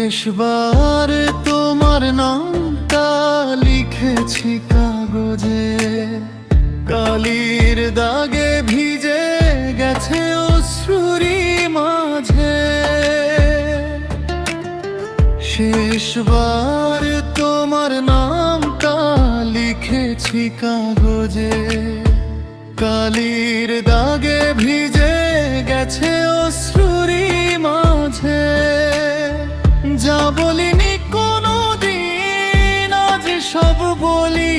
শেষবার তোমার নামটা লিখেছি কাগজে, কালির দাগে ভিজে গেছে অশ্রুরি মাঝে। শেষবার তোমার নামটা লিখেছি কাগজে, কালির দাগে ভিজে গেছে অশ্রুরি মাঝে। যা বলিনি কোনোদিন আজ সব বলি,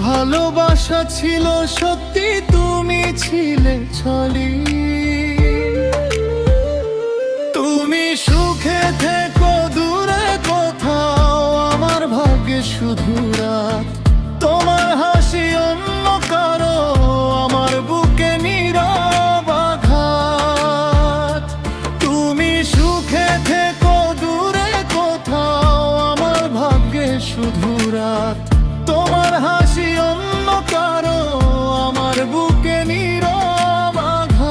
ভালোবাসা ছিল সত্যি, তুমি ছিলে ছলি। তুমি সুখে থেকো দূরে কোথাও, আমার ভাগ্যে শুধু রাত। তোমার হাসি অন্য কারো, আমার বুকে নীরব আঘাত। তুমি সুখে থেকো দূরে কোথাও, আমার ভাগ্যে শুধু রাত। তোমার হাসি অন্য কারো, আমার বুকে নীরব আঘাত।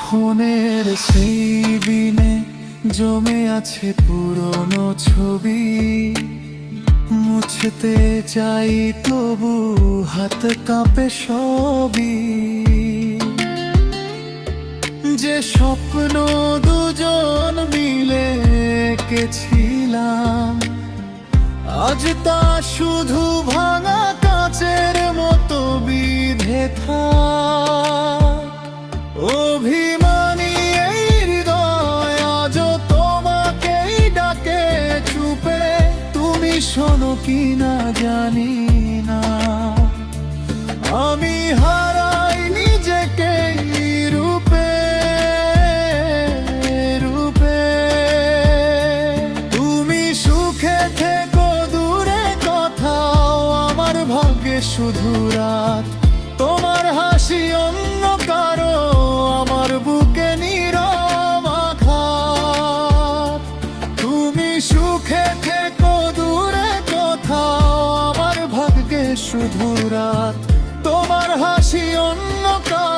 ফোনের সেই বিনে জমে আছে পুরনো ছবি, মুছতে চাই তবু হাত কাঁপে সবই। যে স্বপ্ন দুজন মিলে এঁকেছিলাম, আজ তা শুধু ভাঙা কাচের মতো বিধে থাক। অভিমানী এই হৃদয় আজও তোমাকেই ডাকে চুপে, তুমি শোনো কি না জানি না। আমি হারাই নিজেকে রূপে রূপে। তুমি সুখে থেকো দূরে কোথাও, আমার ভাগ্যে শুধু রাত। তোমার হাসি অন্য কারো, আমার বুকে নীরব আঘাত। তুমি সুখে থেকো দূরে কোথাও, আমার ভাগ্যে শুধু রাত। তোমার হাসি অন্য কারো।